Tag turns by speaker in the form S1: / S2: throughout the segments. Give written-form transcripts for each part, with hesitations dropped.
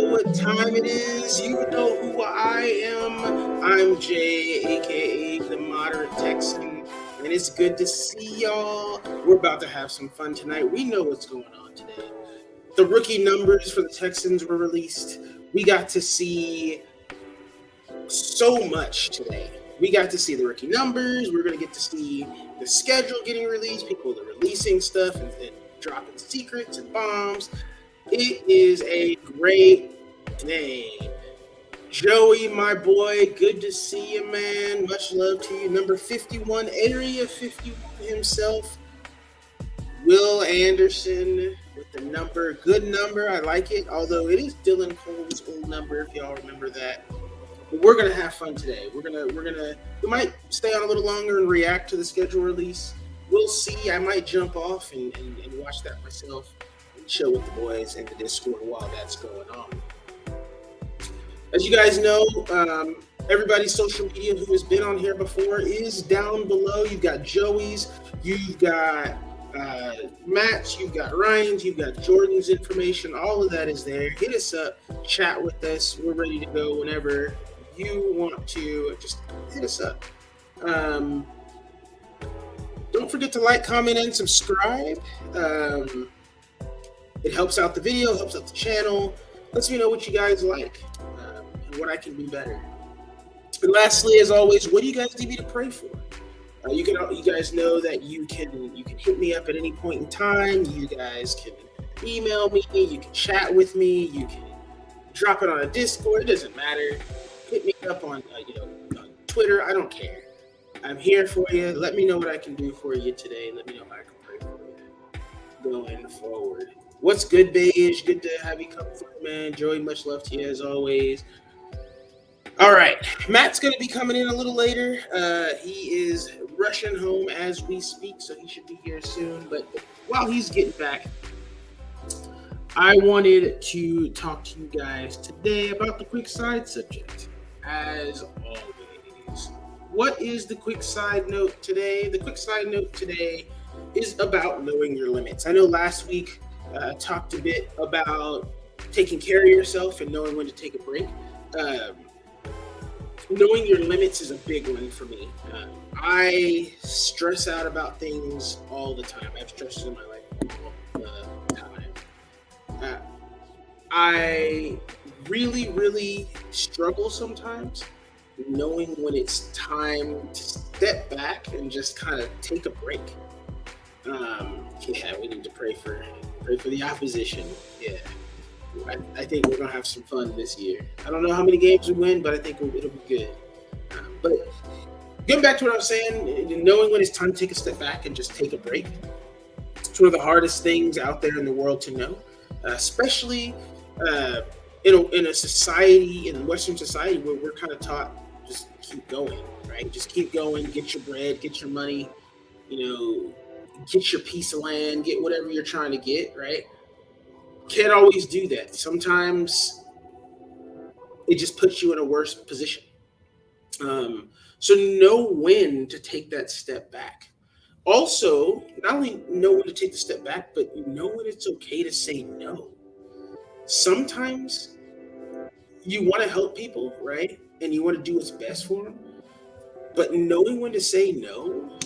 S1: know what time it is. You know who I am. I'm Jay, aka the Moderate Texan, and it's good to see y'all. We're about to have some fun tonight. We know what's going on today. The rookie numbers for the Texans were released. We got to see so much today. We got to see the rookie numbers. We're going to get to see the schedule getting released. People are releasing stuff and dropping secrets and bombs. It is a great day. Joey, my boy, good to see you, man. Much love to you. Number 51, Area 51 himself. Will Anderson with the number. Good number. I like it. Although it is Dylan Cole's old number, if y'all remember that. But we're gonna have fun today. We might stay on a little longer and react to the schedule release. We'll see. I might jump off and watch that myself and chill with the boys in the Discord while that's going on. As you guys know, everybody's social media who has been on here before is down below. You've got Joey's, you've got Matt's, you've got Ryan's, you've got Jordan's information. All of that is there. Hit us up, chat with us. We're ready to go whenever you want to. Just hit us up. Don't forget to like, comment, and subscribe. It helps out the video, helps out the channel, lets me know what you guys like and what I can do better. And lastly, as always, what do you guys need me to pray for? You guys know that you can hit me up at any point in time. You guys can email me. You can chat with me. You can drop it on a Discord. It doesn't matter. Hit me up on on Twitter. I don't care. I'm here for you. Let me know what I can do for you today. Let me know how I can pray for you going forward. What's good, Beige? Good to have you come through, man. Joey, much love to you as always. All right, Matt's going to be coming in a little later. He is rushing home as we speak, so he should be here soon. But while he's getting back, I wanted to talk to you guys today about the quick side subject, as always. What is the quick side note today? The quick side note today is about knowing your limits. I know last week I talked a bit about taking care of yourself and knowing when to take a break. Knowing your limits is a big one for me. I stress out about things all the time. I have stresses in my life all the time. I really, really struggle sometimes knowing when it's time to step back and just kind of take a break. We need to pray for the opposition. Yeah. I think we're gonna have some fun this year. I don't know how many games we win, but I think it'll be good. But getting back to what I was saying, knowing when it's time to take a step back and just take a break, it's one of the hardest things out there in the world to know, especially in a society, in Western society, where we're kind of taught just keep going, right? Just keep going, get your bread, get your money, get your piece of land, get whatever you're trying to get, right? Can't always do that. Sometimes it just puts you in a worse position. So know when to take that step back. Also, not only know when to take the step back, but know when it's okay to say no. Sometimes you want to help people, right? And you want to do what's best for them. But knowing when to say no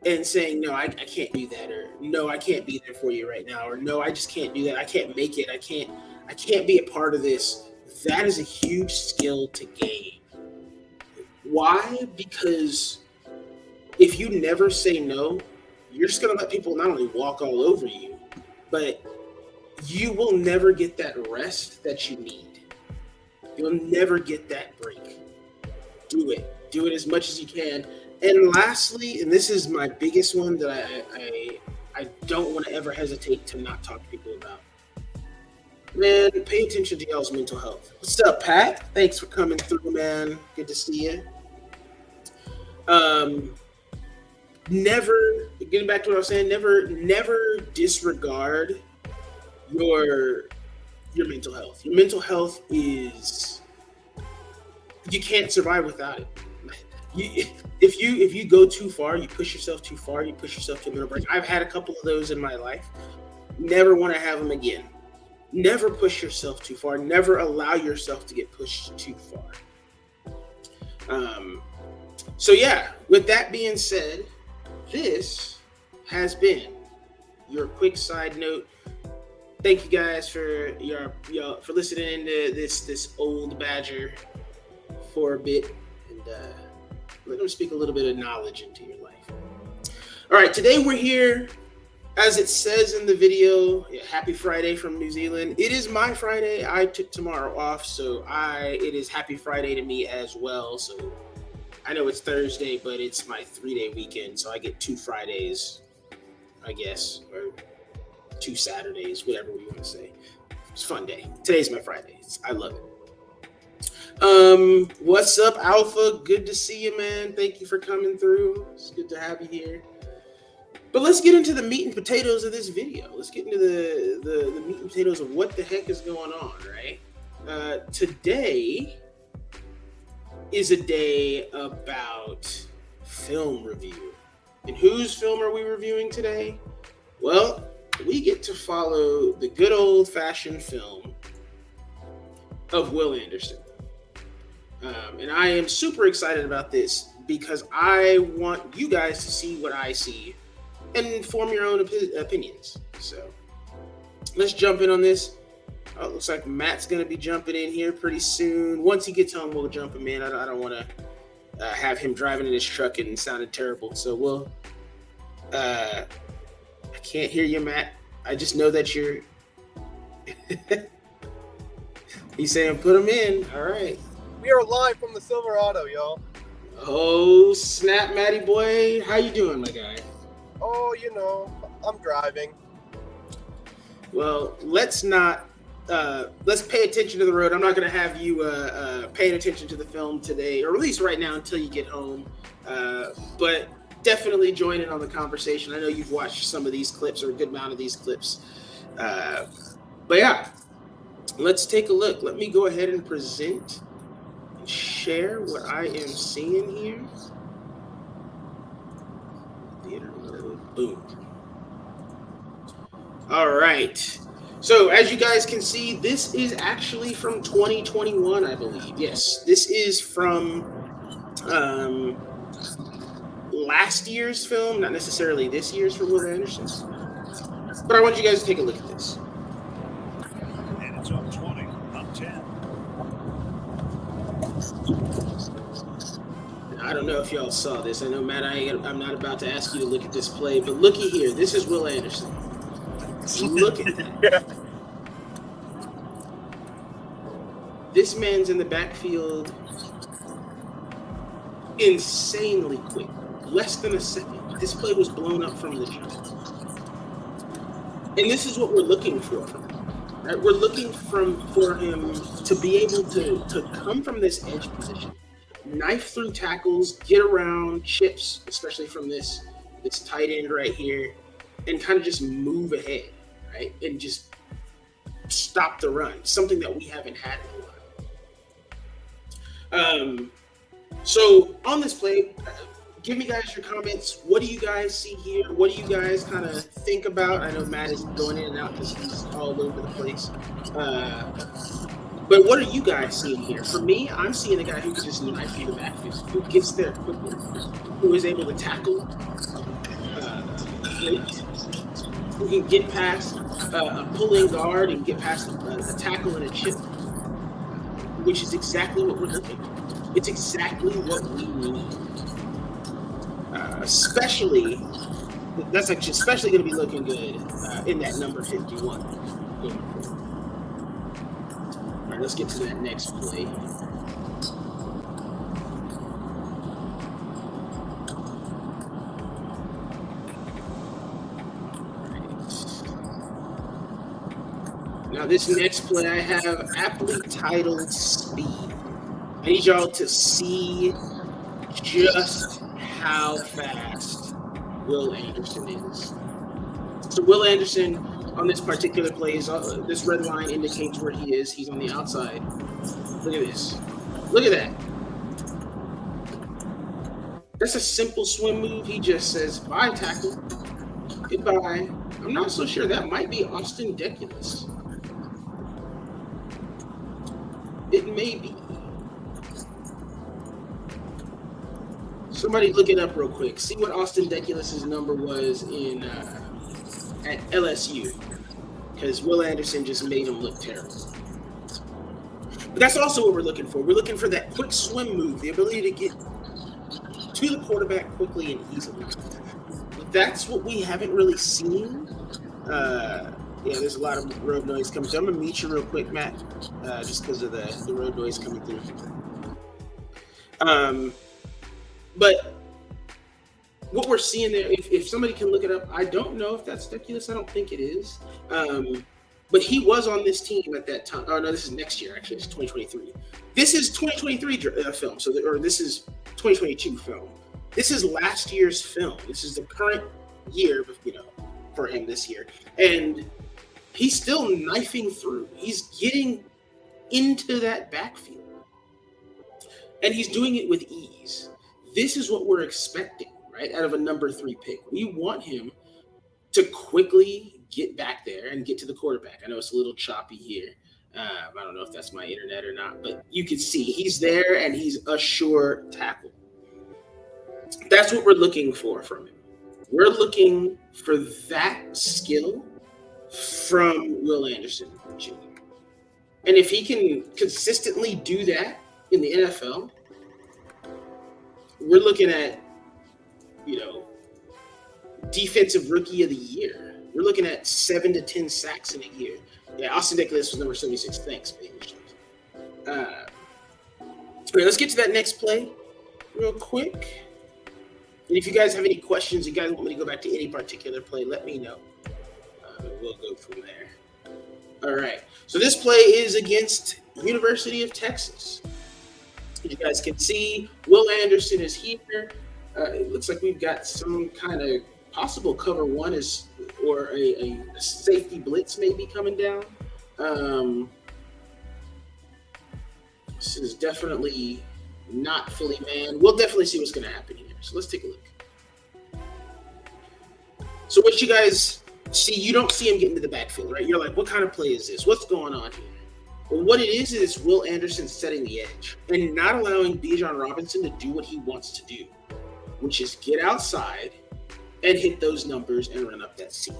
S1: and saying, no, I can't do that, or no, I can't be there for you right now, or no, I just can't do that. I can't make it. I can't be a part of this. That is a huge skill to gain. Why? Because if you never say no, you're just going to let people not only walk all over you, but you will never get that rest that you need. You'll never get that break. Do it. Do it as much as you can. And lastly, and this is my biggest one that I don't want to ever hesitate to not talk to people about. Man, pay attention to y'all's mental health. What's up, Pat? Thanks for coming through, man. Good to see you. Never, getting back to what I was saying, never disregard your mental health. Your mental health is, you can't survive without it. If you go too far, you push yourself too far, you push yourself to a middle break. I've had a couple of those in my life. Never want to have them again. never push yourself too far. Never allow yourself to get pushed too far. So yeah, with that being said, this has been your quick side note. Thank you guys for for listening to this old badger for a bit, and let them speak a little bit of knowledge into your life. All right, today we're here, as it says in the video. Happy Friday from New Zealand. It is my Friday. I took tomorrow off, so it is Happy Friday to me as well. So I know it's Thursday, but it's my 3-day weekend, so I get 2 Fridays, I guess, or 2 Saturdays, whatever we want to say. It's a fun day. Today's my Friday. I love it. What's up, Alpha? Good to see you, man. Thank you for coming through. It's good to have you here. But let's get into the meat and potatoes of this video. Let's get into the meat and potatoes of what the heck is going on, right? Today is a day about film review. And whose film are we reviewing today? Well, we get to follow the good old-fashioned film of Will Anderson. And I am super excited about this because I want you guys to see what I see and form your own opinions. So let's jump in on this. It looks like Matt's going to be jumping in here pretty soon. Once he gets home, we'll jump him in. I don't want to have him driving in his truck and sounding terrible. So we'll... I can't hear you, Matt. I just know that you're... He's saying put him in. All right.
S2: We are live from the Silverado, y'all.
S1: Oh, snap, Matty boy. How you doing, my guy?
S2: Oh, you know, I'm driving.
S1: Well, let's pay attention to the road. I'm not going to have you paying attention to the film today, or at least right now until you get home. But definitely join in on the conversation. I know you've watched some of these clips, or a good amount of these clips. But yeah, let's take a look. Let me go ahead and present and share what I am seeing here. Theater mode. Boom. All right. So as you guys can see, this is actually from 2021, I believe. Yes, this is from last year's film, not necessarily this year's for Will Anderson. But I want you guys to take a look at this.
S3: And it's up 20, up 10.
S1: I don't know if y'all saw this. I know, Matt, I'm not about to ask you to look at this play, but looky here. This is Will Anderson. Look at that.
S2: Yeah.
S1: This man's in the backfield insanely quick. Less than a second. This play was blown up from the jump. And this is what we're looking for from him. Right? We're looking for him to be able to come from this edge position, knife through tackles, get around chips, especially from this tight end right here, and kind of just move ahead, right? And just stop the run, something that we haven't had in a while. So on this play, give me guys your comments. What do you guys see here? What do you guys kind of think about? I know Matt is going in and out because he's all over the place. But what are you guys seeing here? For me, I'm seeing a guy who can just knife through the backfield, who gets there quickly, who is able to tackle, who can get past a pulling guard and get past a tackle and a chip, which is exactly what we're looking for. It's exactly what we need. Especially going to be looking good in that number 51. All right, let's get to that next play. Now this next play I have aptly titled Speed. I need y'all to see just how fast Will Anderson is. So Will Anderson on this particular play, this red line indicates where he is. He's on the outside. Look at this. Look at that. That's a simple swim move. He just says, bye, tackle. Goodbye. I'm not so sure. That might be Austin Deculus. It may be. Somebody look it up real quick. See what Austin Deculus's number was in at LSU, because Will Anderson just made him look terrible. But that's also what we're looking for. We're looking for that quick swim move, the ability to get to the quarterback quickly and easily. That's what we haven't really seen. Yeah, there's a lot of road noise coming through. I'm gonna meet you real quick, Matt, just because of the road noise coming through. But what we're seeing there, if somebody can look it up, I don't know if that's Deculus. I don't think it is. But he was on this team at that time. Oh no, this is next year. Actually, it's 2023. This is 2023 film. Or this is 2022 film. This is last year's film. This is the current year, for him this year, and he's still knifing through. He's getting into that backfield, and he's doing it with ease. This is what we're expecting, right, out of a number 3 pick. We want him to quickly get back there and get to the quarterback. I know it's a little choppy here. I don't know if that's my internet or not, but you can see he's there and he's a sure tackle. That's what we're looking for from him. We're looking for that skill from Will Anderson Jr. And if he can consistently do that in the NFL, we're looking at, defensive rookie of the year. We're looking at 7 to 10 sacks in a year. Yeah, Austin Deculus was number 76. Thanks, baby. All right, let's get to that next play real quick. And if you guys have any questions, you guys want me to go back to any particular play, let me know. We'll go from there. All right. So this play is against University of Texas. You guys can see Will Anderson is here. It looks like we've got some kind of possible cover one or a safety blitz maybe coming down. This is definitely not fully manned. We'll definitely see what's going to happen here. So let's take a look. So what you guys see, you don't see him get into the backfield, right? You're like, what kind of play is this? What's going on here? Well, what it is Will Anderson setting the edge and not allowing Bijan Robinson to do what he wants to do, which is get outside and hit those numbers and run up that seam.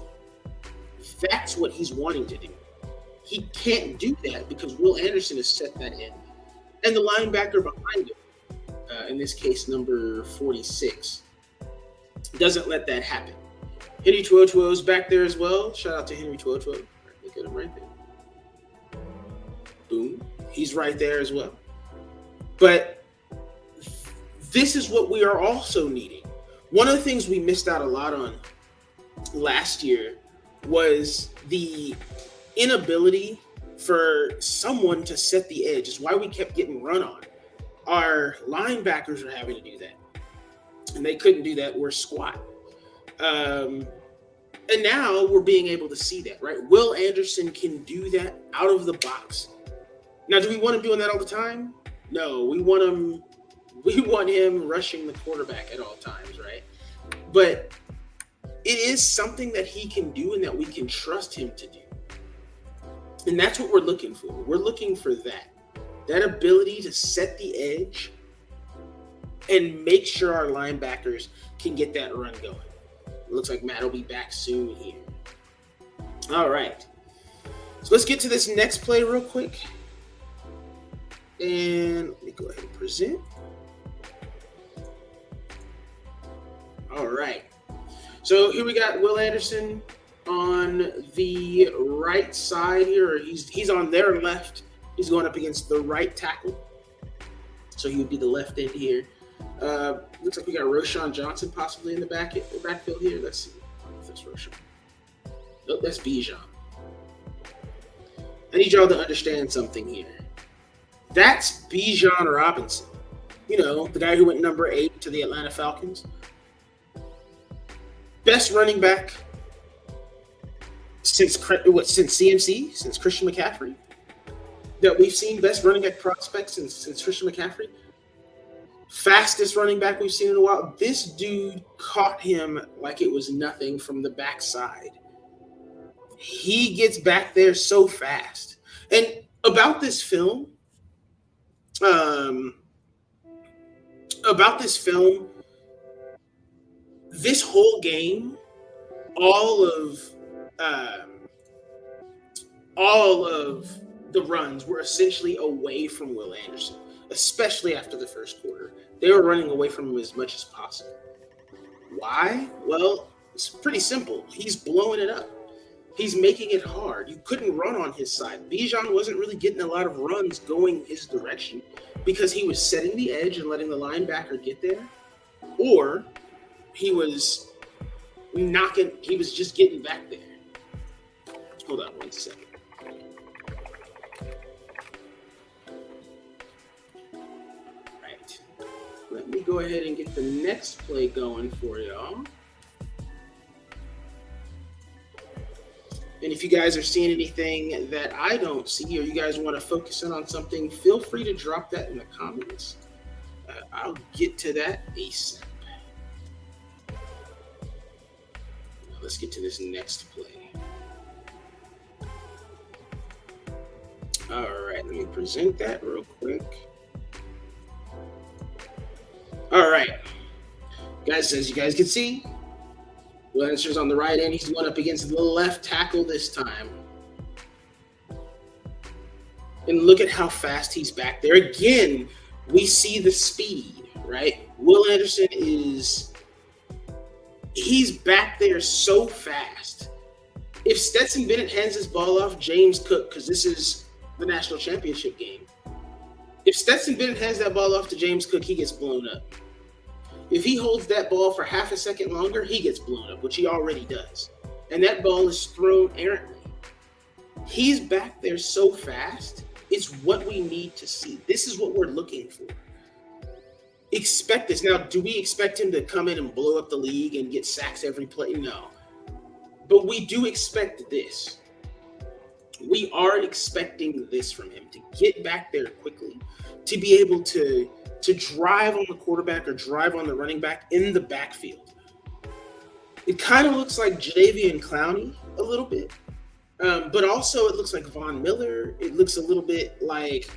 S1: That's what he's wanting to do. He can't do that because Will Anderson has set that in. And the linebacker behind him, in this case, number 46, doesn't let that happen. Henry To'oTo'o is back there as well. Shout out to Henry To'oTo'o. Look at him right there. Boom. He's right there as well. But this is what we are also needing. One of the things we missed out a lot on last year was the inability for someone to set the edge. It's why we kept getting run on. Our linebackers were having to do that. And they couldn't do that. We're squat. And now we're being able to see that, right? Will Anderson can do that out of the box. Now, do we want him doing that all the time? No, we want him rushing the quarterback at all times, right? But it is something that he can do and that we can trust him to do. And that's what we're looking for. We're looking for that ability to set the edge and make sure our linebackers can get that run going. It looks like Matt will be back soon here. All right. So let's get to this next play real quick. And let me go ahead and present. All right. So here we got Will Anderson on the right side here. He's on their left. He's going up against the right tackle. So he would be the left end here. Looks like we got Roschon Johnson possibly in the backfield here. Let's see if that's Roschon. Nope, that's Bijan. I need y'all to understand something here. That's Bijan Robinson. The guy who went number 8 to the Atlanta Falcons. Best running back since CMC, since Christian McCaffrey, that we've seen. Best running back prospect since Christian McCaffrey. Fastest running back we've seen in a while. This dude caught him like it was nothing from the backside. He gets back there so fast. And about this film, um, about this film. This whole game, all of um, all of the runs were essentially away from Will Anderson, especially after the first quarter. They were running away from him as much as possible. Why? Well, it's pretty simple. He's blowing it up. He's making it hard. You couldn't run on his side. Bijan wasn't really getting a lot of runs going his direction because he was setting the edge and letting the linebacker get there, or he was he was just getting back there. Hold on 1 second. Right. Let me go ahead and get the next play going for y'all. And if you guys are seeing anything that I don't see, or you guys want to focus in on something, feel free to drop that in the comments. I'll get to that ASAP. Now let's get to this next play. All right, let me present that real quick. All right, guys, as you guys can see, Will Anderson's on the right end. He's going up against the left tackle this time. And look at how fast he's back there. Again, we see the speed, right? Will Anderson he's back there so fast. If Stetson Bennett hands this ball off James Cook, because this is the national championship game, if Stetson Bennett hands that ball off to James Cook, he gets blown up. If he holds that ball for half a second longer, he gets blown up, which he already does. And that ball is thrown errantly. He's back there so fast. It's what we need to see. This is what we're looking for. Expect this. Now, do we expect him to come in and blow up the league and get sacks every play? No. But we do expect this. We are expecting this from him, to get back there quickly, to be able to drive on the quarterback or drive on the running back in the backfield. It kind of looks like Jadeveon Clowney a little bit, but also it looks like Von Miller. It looks a little bit like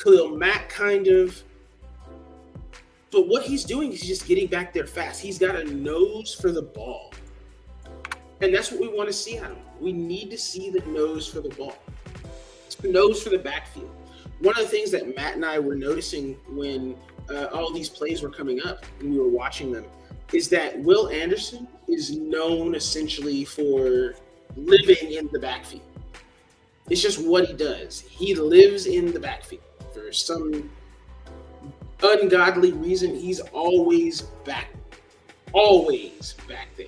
S1: Khalil Mack, kind of. But what he's doing is just getting back there fast. He's got a nose for the ball. And that's what we want to see out of him. We need to see the nose for the ball. Nose for the backfield. One of the things that Matt and I were noticing when all these plays were coming up and we were watching them is that Will Anderson is known essentially for living in the backfield. It's just what he does. He lives in the backfield. For some ungodly reason, he's always back there.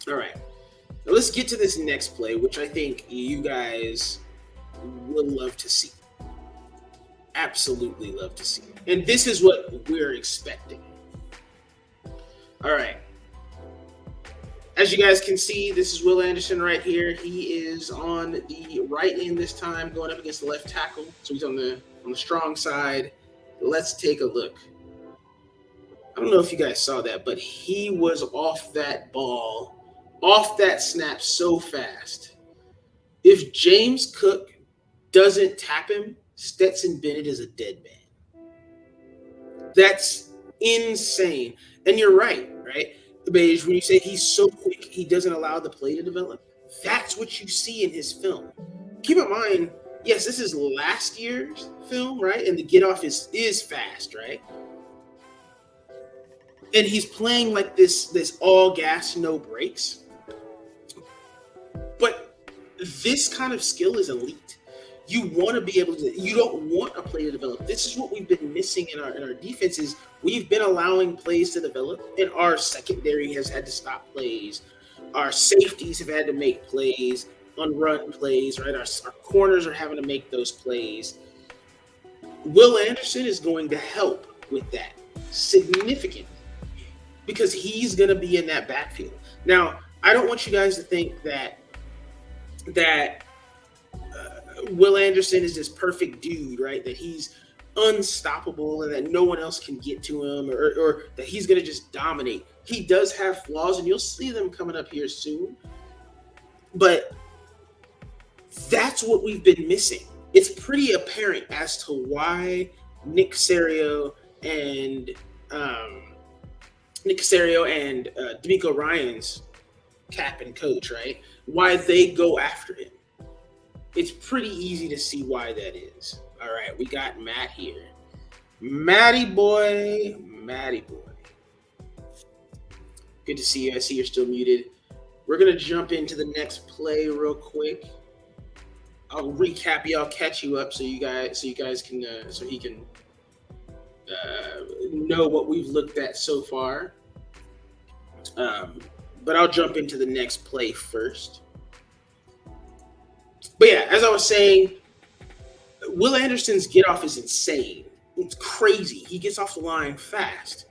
S1: All right. Now let's get to this next play, which I think you guys will love to see. Absolutely love to see. And this is what we're expecting. All right. As you guys can see, this is Will Anderson right here. He is on the right end this time, going up against the left tackle. So he's on the strong side. Let's take a look. I don't know if you guys saw that, but he was off that ball, off that snap so fast. If James Cook doesn't tap him, Stetson Bennett is a dead man. That's insane. And you're right? Beige, when you say he's so quick, he doesn't allow the play to develop. That's what you see in his film. Keep in mind, yes, this is last year's film, right? And the get off is fast, right? And he's playing like this all gas, no brakes. But this kind of skill is elite. You want to be able to, you don't want a play to develop. This is what we've been missing in our defenses. We've been allowing plays to develop, and our secondary has had to stop plays. Our safeties have had to make plays on run plays, right? Our corners are having to make those plays. Will Anderson is going to help with that significantly because he's going to be in that backfield. Now, I don't want you guys to think that Will Anderson is this perfect dude, right? That he's unstoppable and that no one else can get to him or that he's going to just dominate. He does have flaws, and you'll see them coming up here soon. But That's what we've been missing. It's pretty apparent as to why Nick Casario and D'Amico Ryan's cap and coach, right? Why they go after him. It's pretty easy to see why that is. All right, we got Matt here. Matty boy. Good to see you. I see you're still muted. We're gonna jump into the next play real quick. I'll recap you. I'll catch you up so you guys can so he can know what we've looked at so far. But I'll jump into the next play first. But yeah, as I was saying, Will Anderson's get off is insane. It's crazy. He gets off the line fast.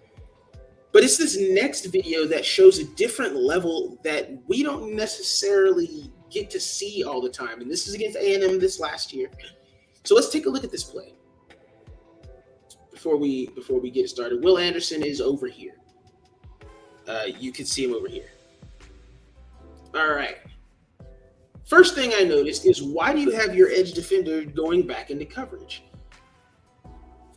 S1: But it's this next video that shows a different level that we don't necessarily get to see all the time. And this is against A&M this last year. So let's take a look at this play before we get started. Will Anderson is over here. You can see him over here. All right. First thing I noticed is, why do you have your edge defender going back into coverage?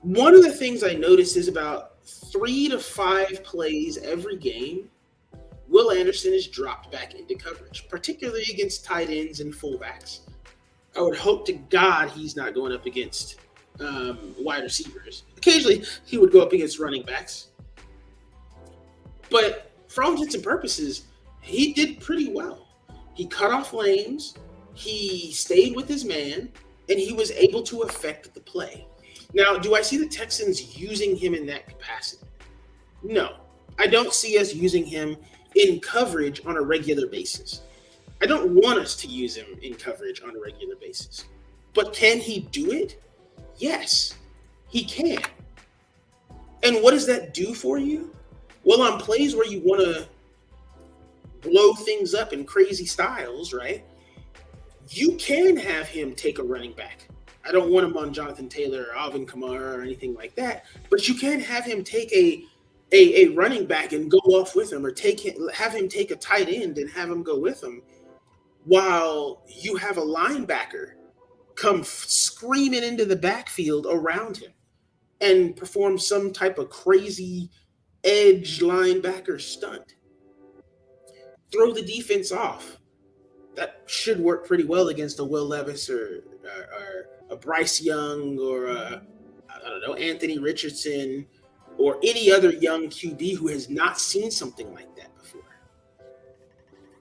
S1: One of the things I noticed is about 3 to 5 plays every game, Will Anderson is dropped back into coverage, particularly against tight ends and fullbacks. I would hope to God he's not going up against wide receivers. Occasionally, he would go up against running backs. But for all intents and purposes, he did pretty well. He cut off lanes, he stayed with his man, and he was able to affect the play. Now, do I see the Texans using him in that capacity? No. I don't see us using him in coverage on a regular basis. I don't want us to use him in coverage on a regular basis. But can he do it? Yes, he can. And what does that do for you? Well, on plays where you want to blow things up in crazy styles, right? You can have him take a running back. I don't want him on Jonathan Taylor or Alvin Kamara or anything like that, but you can have him take a running back and go off with him, or have him take a tight end and have him go with him, while you have a linebacker come screaming into the backfield around him and perform some type of crazy edge linebacker stunt. Throw the defense off. That should work pretty well against a Will Levis or a Bryce Young or I don't know, Anthony Richardson, or any other young QB who has not seen something like that before.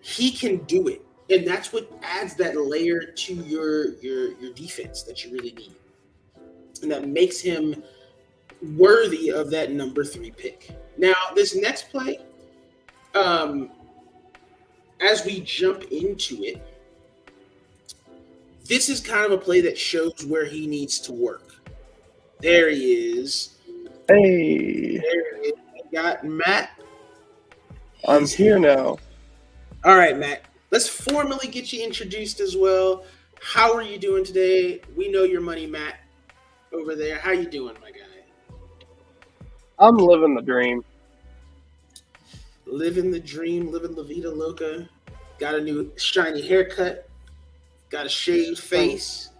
S1: He can do it, and that's what adds that layer to your defense that you really need, and that makes him worthy of that number 3 pick. Now, this next play, as we jump into it, this is kind of a play that shows where he needs to work. There he is.
S4: Hey.
S1: There he is. We got Matt.
S4: I'm here now.
S1: All right, Matt. Let's formally get you introduced as well. How are you doing today? We know your money, Matt, over there. How you doing, my guy?
S4: I'm living the dream.
S1: Living the dream, living La Vida Loca. Got a new shiny haircut. Got a shaved face.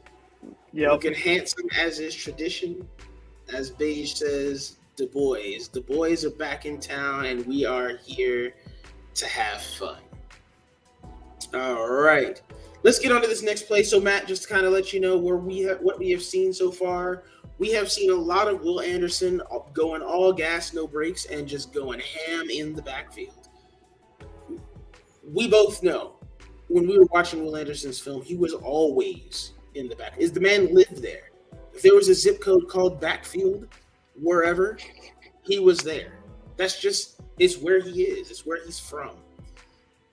S4: Yep.
S1: Looking handsome as is tradition. As Beige says, the boys. The boys are back in town, and we are here to have fun. All right. Let's get on to this next play. So, Matt, just to kind of let you know what we have seen so far. We have seen a lot of Will Anderson going all gas, no brakes, and just going ham in the backfield. We both know when we were watching Will Anderson's film, he was always in the back. The man lived there. If there was a zip code called backfield, wherever, he was there. It's where he is. It's where he's from.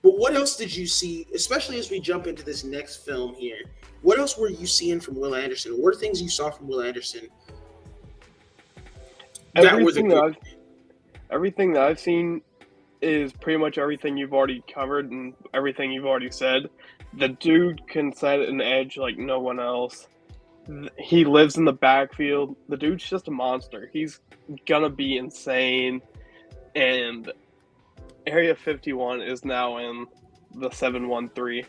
S1: But what else did you see, especially as we jump into this next film here? What else were you seeing from Will Anderson? What are things you saw from Will Anderson?
S4: Everything that I've seen is pretty much everything you've already covered and everything you've already said. The dude can set an edge like no one else. He lives in the backfield. The dude's just a monster. He's gonna be insane. And Area 51 is now in the 713.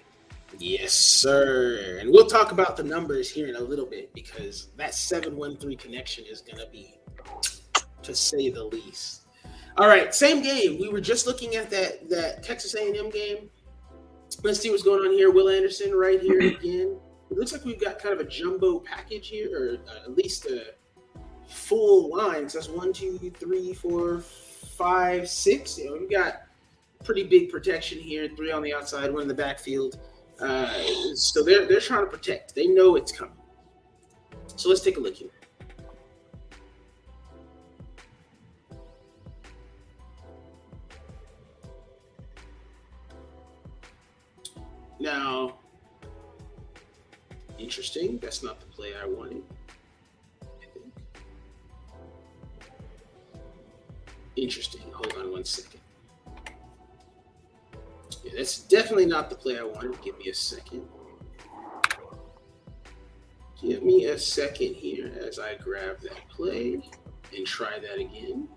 S1: Yes, sir. And we'll talk about the numbers here in a little bit because that 713 connection is going to be, to say the least. All right, same game. We were just looking at that Texas A&M game. Let's see what's going on here. Will Anderson right here again. It looks like we've got kind of a jumbo package here, or at least a full line. So that's 1, 2, 3, 4, 5, 6. We've got pretty big protection here. 3 on the outside, 1 in the backfield. So they're trying to protect. They know it's coming. So let's take a look here. Now, interesting. That's not the play I wanted, I think. Interesting. Hold on 1 second. Yeah, that's definitely not the play I wanted. Give me a second. Give me a second here as I grab that play and try that again.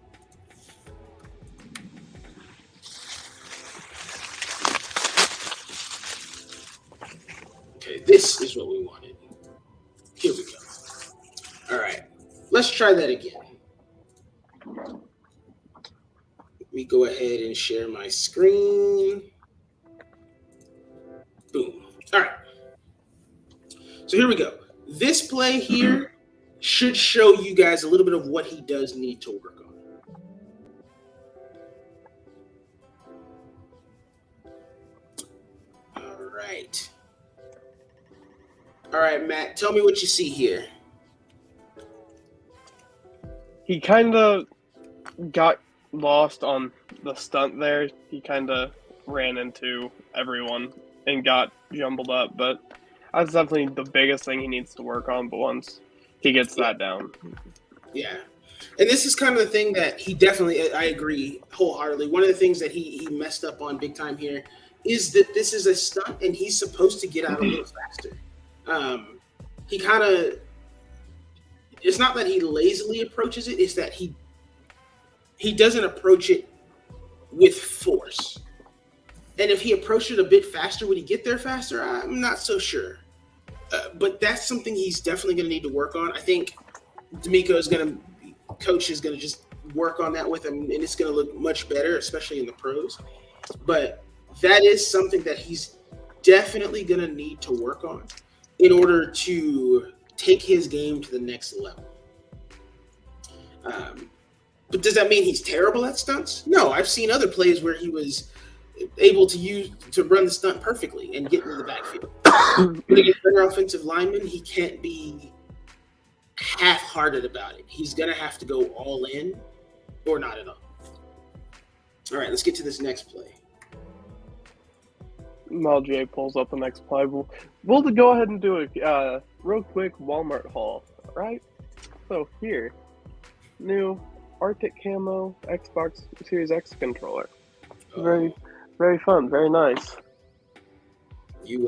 S1: Okay, this is what we wanted. Here we go. All right, let's try that again. Let me go ahead and share my screen. Boom. All right. So here we go. This play here should show you guys a little bit of what he does need to work on. All right. All right, Matt, tell me what you see here.
S4: He kind of got lost on the stunt there. He kind of ran into everyone and got jumbled up, but that's definitely the biggest thing he needs to work on. But once he gets that down.
S1: Yeah. And this is kind of the thing that he definitely, I agree wholeheartedly. One of the things that he messed up on big time here is that this is a stunt and he's supposed to get out a little faster. He kind of, it's not that he lazily approaches it, it's that he doesn't approach it with force. And if he approached it a bit faster, would he get there faster? I'm not so sure. But that's something he's definitely going to need to work on. I think coach is going to just work on that with him, and it's going to look much better, especially in the pros. But that is something that he's definitely going to need to work on in order to take his game to the next level. But does that mean he's terrible at stunts? No, I've seen other plays where he was able to run the stunt perfectly and get into the backfield. When he gets better offensive lineman, he can't be half-hearted about it. He's going to have to go all in or not at all. All right, let's get to this next play.
S4: While Jay pulls up the next play, we'll go ahead and do a real quick Walmart haul, right? So here, new Arctic Camo Xbox Series X controller. Very, very fun, very nice.
S1: You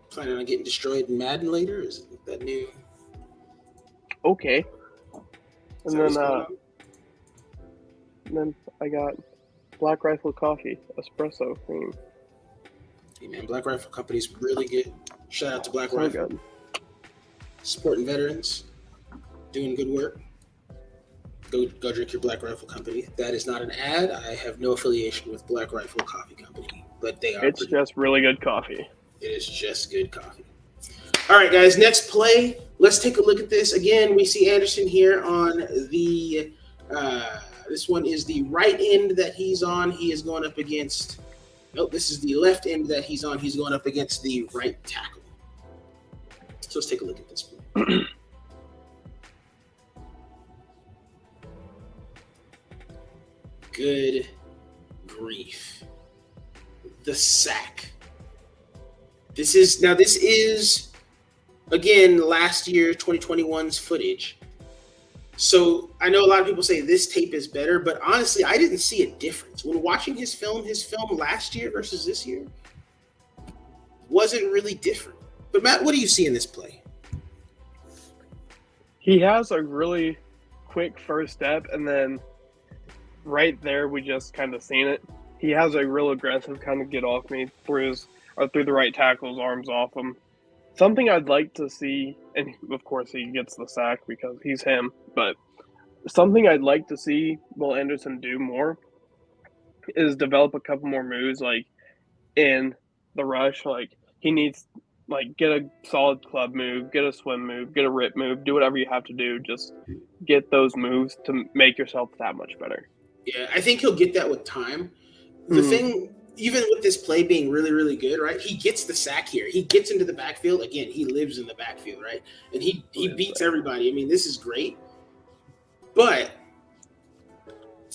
S1: planning on getting destroyed in Madden later? Is that new?
S4: Okay. And then I got Black Rifle Coffee Espresso Cream.
S1: Hey man, Black Rifle Company's really good. Shout out to Black Rifle.
S4: Good.
S1: Supporting veterans, doing good work. Go drink your Black Rifle Company. That is not an ad. I have no affiliation with Black Rifle Coffee Company, but they are.
S4: It's just really good coffee.
S1: It is just good coffee. All right, guys, next play. Let's take a look at this. Again, we see Anderson here on the this one is the right end that he's on. He is going up against, nope, this is the left end that he's on. He's going up against the right tackle. So let's take a look at this play. Good grief. The sack. This is again last year 2021's footage. So I know a lot of people say this tape is better, but honestly, I didn't see a difference. When watching his film last year versus this year wasn't really different. But Matt, what do you see in this play?
S4: He has a really quick first step, and then right there, we just kind of seen it. He has a real aggressive kind of get off me through his or through the right tackle's arms off him. Something I'd like to see, and of course he gets the sack because he's him, but something I'd like to see Will Anderson do more is develop a couple more moves, like in the rush. Like he needs, like, get a solid club move, get a swim move, get a rip move, do whatever you have to do. Just get those moves to make yourself that much better.
S1: Yeah, I think he'll get that with time. The thing, even with this play being really, really good, right? He gets the sack here. He gets into the backfield. Again, he lives in the backfield, right? And he beats everybody. I mean, this is great. But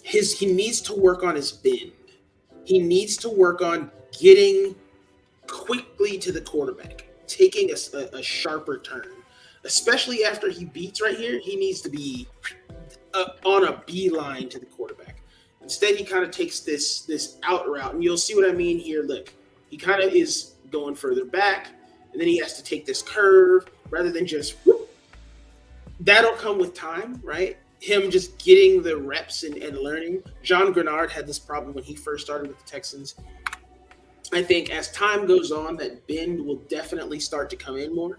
S1: he needs to work on his bend. He needs to work on getting quickly to the quarterback, taking a sharper turn. Especially after he beats right here, he needs to be on a beeline to the quarterback. Instead, he kind of takes this out route, and you'll see what I mean here. Look, he kind of is going further back, and then he has to take this curve rather than just whoop. That'll come with time, right? Him just getting the reps and learning. John Grenard had this problem when he first started with the Texans. I think as time goes on, that bend will definitely start to come in more.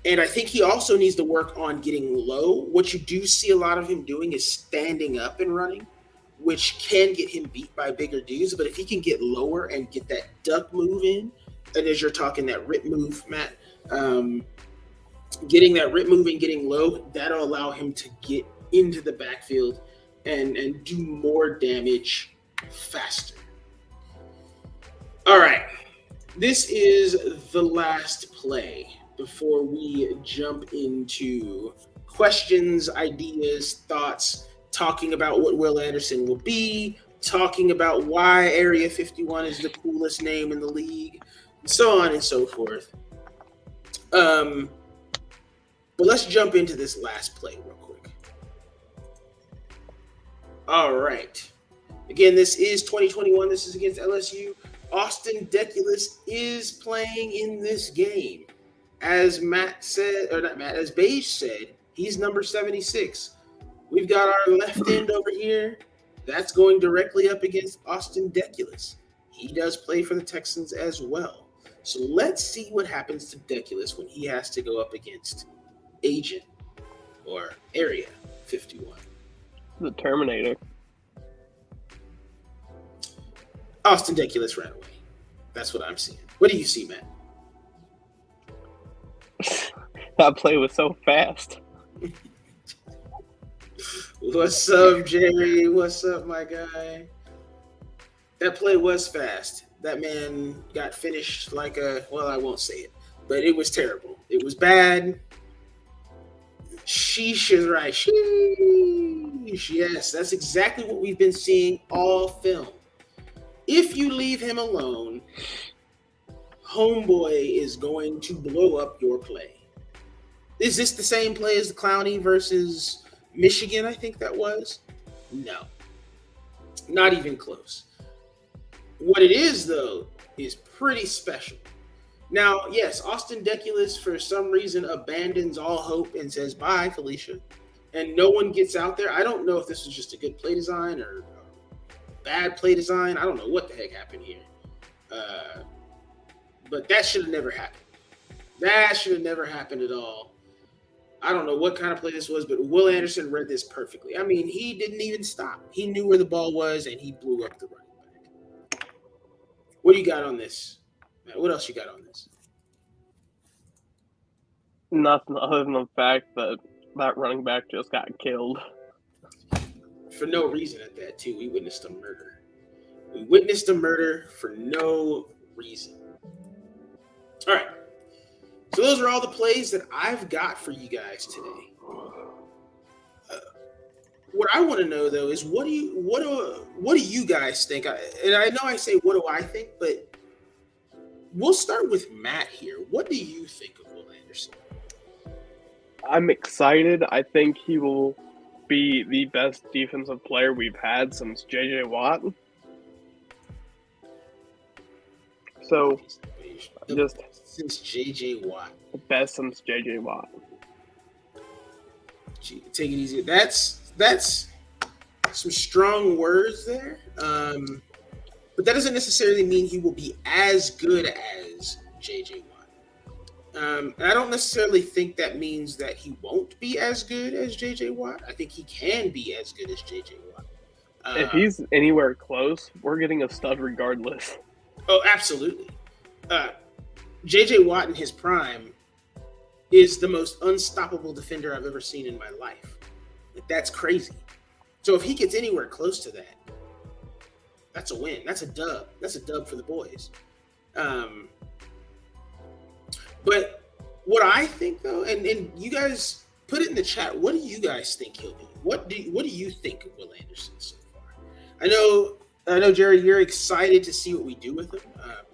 S1: And I think he also needs to work on getting low. What you do see a lot of him doing is standing up and running, which can get him beat by bigger dudes. But if he can get lower and get that duck move in, and as you're talking that rip move, Matt, getting that rip move and getting low, that'll allow him to get into the backfield and do more damage faster. All right. This is the last play before we jump into questions, ideas, thoughts, talking about what Will Anderson will be, talking about why Area 51 is the coolest name in the league, and so on and so forth. But let's jump into this last play real quick. All right. Again, this is 2021. This is against LSU. Austin Deculus is playing in this game. As Matt said, or not Matt, as Beige said, he's number 76. We've got our left end over here. That's going directly up against Austin Deculus. He does play for the Texans as well. So let's see what happens to Deculus when he has to go up against Agent or Area 51.
S4: The Terminator.
S1: Austin Deculus ran away. That's what I'm seeing. What do you see, Matt?
S4: That play was so fast.
S1: What's up, Jerry? What's up, my guy? That play was fast. That man got finished like well, I won't say it, but it was terrible. It was bad. Sheesh is right. Sheesh. Yes, that's exactly what we've been seeing all film. If you leave him alone, homeboy is going to blow up your play. Is this the same play as the Clowney versus Michigan, I think that was? No. Not even close. What it is, though, is pretty special. Now, yes, Austin Deculus, for some reason, abandons all hope and says, bye, Felicia. And no one gets out there. I don't know if this was just a good play design or bad play design. I don't know what the heck happened here. But that should have never happened. That should have never happened at all. I don't know what kind of play this was, but Will Anderson read this perfectly. I mean, he didn't even stop. He knew where the ball was, and he blew up the running back. What do you got on this? Matt, what else you got on this?
S4: Nothing other than the fact that that running back just got killed.
S1: For no reason at that, too. We witnessed a murder. We witnessed a murder for no reason. All right. So those are all the plays that I've got for you guys today. What I want to know, though, is what do you guys think? And I know I say what do I think, but we'll start with Matt here. What do you think of Will Anderson?
S4: I'm excited. I think he will be the best defensive player we've had since J.J. Watt. So, just
S1: since J.J. Watt.
S4: The best since J.J. Watt.
S1: Gee, take it easy. That's some strong words there. but that doesn't necessarily mean he will be as good as J.J. Watt. And I don't necessarily think that means that he won't be as good as J.J. Watt. I think he can be as good as J.J. Watt.
S4: If he's anywhere close, we're getting a stud regardless.
S1: Oh, absolutely. J.J. Watt in his prime is the most unstoppable defender I've ever seen in my life. That's crazy. So if he gets anywhere close to that, that's a win. That's a dub. That's a dub for the boys. But what I think, though, and you guys put it in the chat, what do you guys think he'll be? What do you think of Will Anderson so far? I know, Jerry, you're excited to see what we do with him.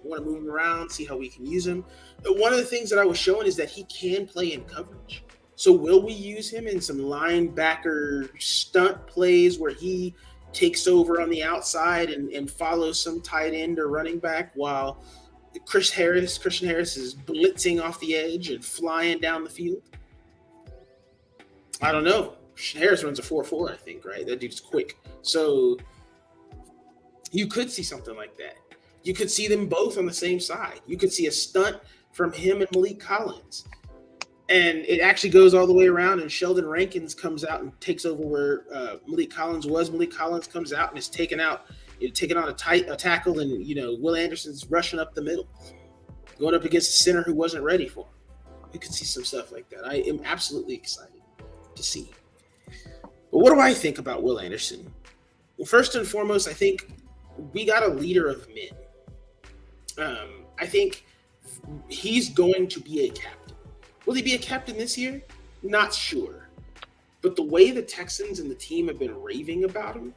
S1: We want to move him around, see how we can use him. One of the things that I was showing is that he can play in coverage. So will we use him in some linebacker stunt plays where he takes over on the outside and follows some tight end or running back while Christian Harris is blitzing off the edge and flying down the field? I don't know. Christian Harris runs a 4.4, I think, right? That dude's quick. So you could see something like that. You could see them both on the same side. You could see a stunt from him and Malik Collins. And it actually goes all the way around, and Sheldon Rankins comes out and takes over where Malik Collins was. Malik Collins comes out and is taking on a tackle, and Will Anderson's rushing up the middle, going up against a center who wasn't ready for him. You could see some stuff like that. I am absolutely excited to see. But what do I think about Will Anderson? Well, first and foremost, I think we got a leader of men. I think he's going to be a captain. Will he be a captain this year? Not sure. But the way the Texans and the team have been raving about him,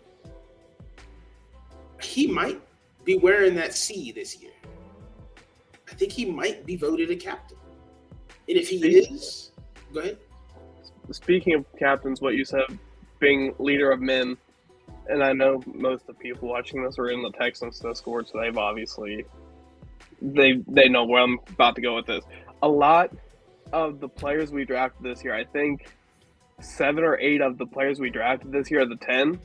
S1: he might be wearing that C this year. I think he might be voted a captain. And if he is, go ahead.
S4: Speaking of captains, what you said, being leader of men, and I know most of the people watching this are in the Texans Discord, so they've obviously they know where I'm about to go with this. A lot of the players we drafted this year, I think 7 or 8 of the players we drafted this year, the 10,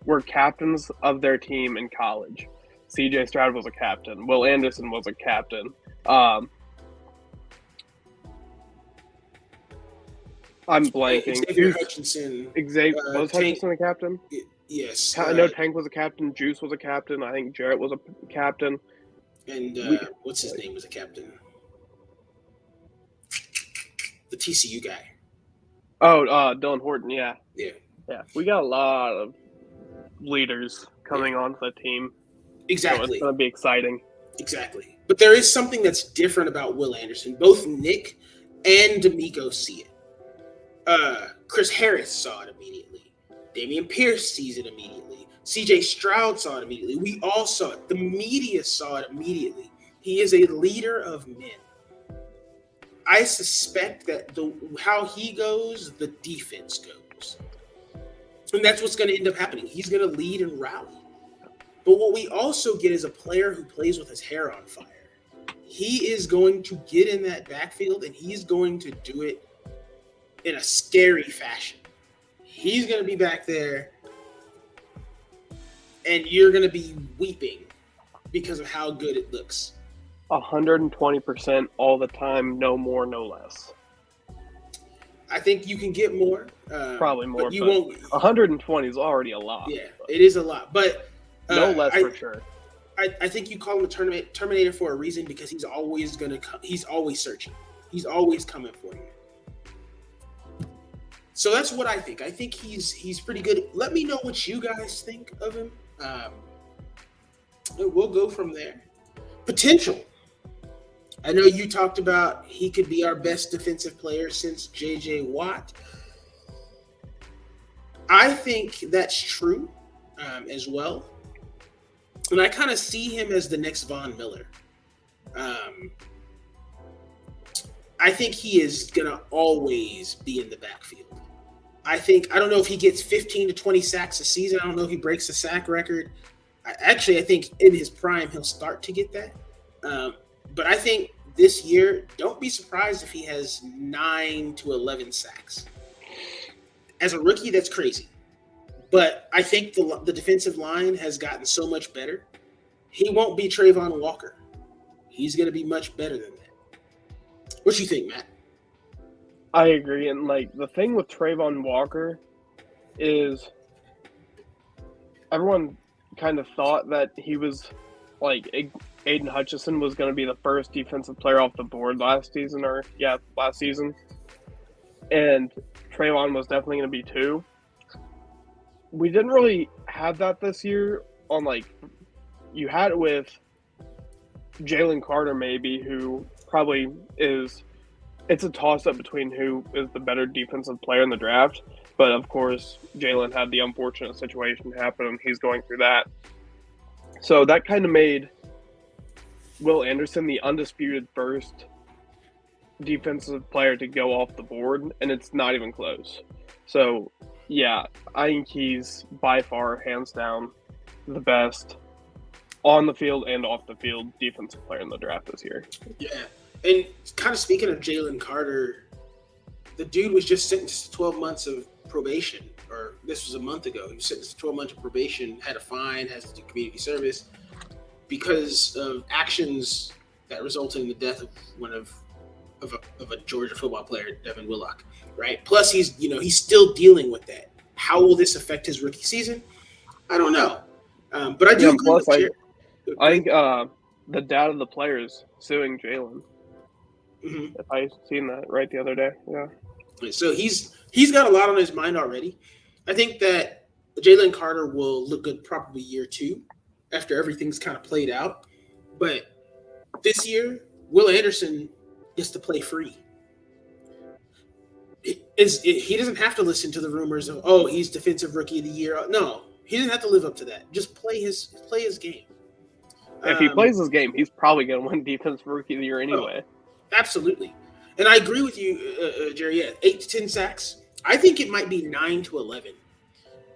S4: were captains of their team in college. C.J. Stroud was a captain. Will Anderson was a captain. I'm blanking.
S1: Xavier Hutchinson.
S4: Was Hutchinson a captain?
S1: Yes.
S4: I know Tank was a captain. Juice was a captain. I think Jarrett was a captain.
S1: And what's his name was a captain? The TCU guy.
S4: Oh, Dylan Horton, yeah.
S1: Yeah.
S4: We got a lot of leaders coming onto the team.
S1: Exactly.
S4: So it's going to be exciting.
S1: Exactly. But there is something that's different about Will Anderson. Both Nick and D'Amico see it. Chris Harris saw it immediately. Dameon Pierce sees it immediately. C.J. Stroud saw it immediately. We all saw it. The media saw it immediately. He is a leader of men. I suspect that how he goes, the defense goes. And that's what's going to end up happening. He's going to lead and rally. But what we also get is a player who plays with his hair on fire. He is going to get in that backfield, and he's going to do it in a scary fashion. He's going to be back there, and you're going to be weeping because of how good it looks.
S4: 120% all the time, no more, no less.
S1: I think you can get more.
S4: Probably more,
S1: but you won't.
S4: 120 is already a lot.
S1: Yeah, it is a lot, but
S4: no less for sure.
S1: I think you call him a Terminator for a reason, because he's always going to come. He's always searching. He's always coming for you. So that's what I think. I think he's pretty good. Let me know what you guys think of him. We'll go from there. Potential. I know you talked about he could be our best defensive player since J.J. Watt. I think that's true as well. And I kind of see him as the next Von Miller. I think he is going to always be in the backfield. I don't know if he gets 15 to 20 sacks a season. I don't know if he breaks the sack record. I think in his prime, he'll start to get that. But I think this year, don't be surprised if he has 9 to 11 sacks. As a rookie, that's crazy. But I think the defensive line has gotten so much better. he won't be Trayvon Walker. He's going to be much better than that. What you think, Matt?
S4: I agree. And, like, the thing with Trayvon Walker is everyone kind of thought that he was, like, Aiden Hutchinson was going to be the first defensive player off the board last season. And Trayvon was definitely going to be too. We didn't really have that this year on, like, you had it with Jalen Carter maybe, who probably is – it's a toss-up between who is the better defensive player in the draft. But, of course, Jalen had the unfortunate situation happen, and he's going through that. So that kind of made Will Anderson the undisputed first defensive player to go off the board, and it's not even close. So, yeah, I think he's by far, hands down, the best on the field and off the field defensive player in the draft this year.
S1: Yeah, and kind of speaking of Jalen Carter, the dude was just sentenced to 12 months of probation, or this was a month ago. He was sentenced to 12 months of probation, had a fine, has to do community service because of actions that resulted in the death of one of a Georgia football player, Devin Willock, right? Plus, he's still dealing with that. How will this affect his rookie season? I don't know. But I do agree
S4: plus,
S1: with
S4: I think the dad of the player is suing Jalen.
S1: Mm-hmm.
S4: If I seen that right the other day, yeah.
S1: So he's got a lot on his mind already. I think that Jalen Carter will look good probably year 2 after everything's kind of played out. But this year, Will Anderson gets to play free. He doesn't have to listen to the rumors of, oh, he's defensive rookie of the year. No, he doesn't have to live up to that. Just play his game.
S4: If he plays his game, he's probably going to win defensive rookie of the year anyway.
S1: Oh, absolutely. And I agree with you, Jerry. Yeah, 8 to 10 sacks. I think it might be 9 to 11.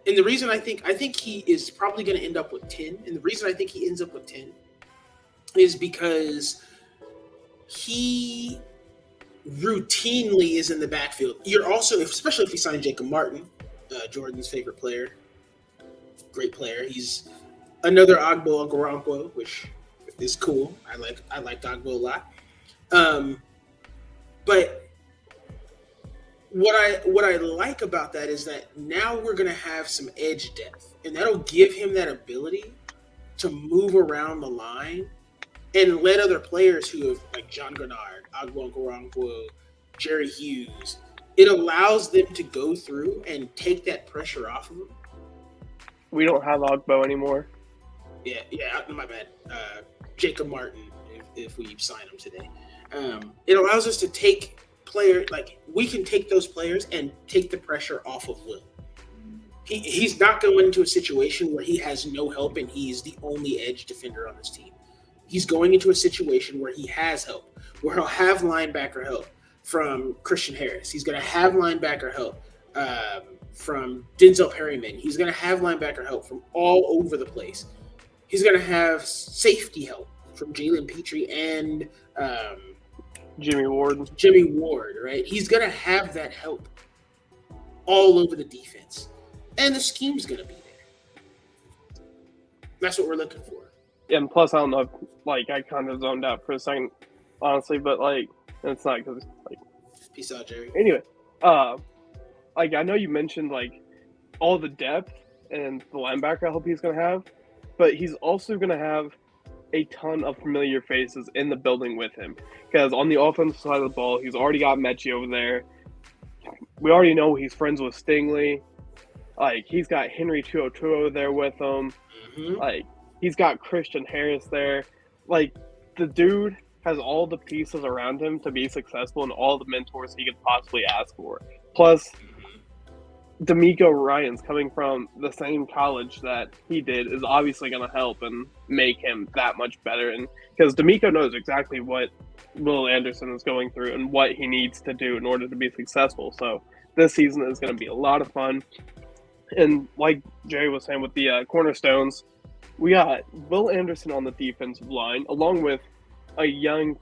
S1: And the reason I think he is probably going to end up with 10, and the reason I think he ends up with 10 is because he routinely is in the backfield. You're also, especially if you sign Jacob Martin, Jordan's favorite player, great player. He's another Agbo Okoronkwo, which is cool. I like Agbo a lot. But what I like about that is that now we're going to have some edge depth, and that'll give him that ability to move around the line and let other players who have, like John Grenard, Agbo Okoronkwo, Jerry Hughes, it allows them to go through and take that pressure off of them.
S4: We don't have Agbo anymore.
S1: Yeah, my bad. Jacob Martin, if we sign him today. It allows us to take players, like we can take those players and take the pressure off of Will. He's not going into a situation where he has no help and he's the only edge defender on this team. He's going into a situation where he has help, where he'll have linebacker help from Christian Harris. He's going to have linebacker help from Denzel Perryman. He's going to have linebacker help from all over the place. He's going to have safety help from Jalen Petrie and
S4: Jimmy
S1: Ward, right? He's going to have that help all over the defense. And the scheme's going to be there. That's what we're looking for.
S4: Yeah, and plus, I don't know if, like, I kind of zoned out for a second, honestly, but, like, it's not because, like...
S1: Peace out, Jerry.
S4: Anyway, like, I know you mentioned, like, all the depth and the linebacker help he's going to have, but he's also going to have a ton of familiar faces in the building with him. Because on the offensive side of the ball, he's already got Mechie over there. We already know he's friends with Stingley. Like, he's got Henry Tuo there with him.
S1: Mm-hmm.
S4: Like, he's got Christian Harris there. Like, the dude has all the pieces around him to be successful and all the mentors he could possibly ask for. Plus, D'Amico Ryans, coming from the same college that he did, is obviously going to help and make him that much better. And because D'Amico knows exactly what Will Anderson is going through and what he needs to do in order to be successful. So this season is going to be a lot of fun. And like Jerry was saying with the cornerstones, we got Will Anderson on the defensive line, along with a young,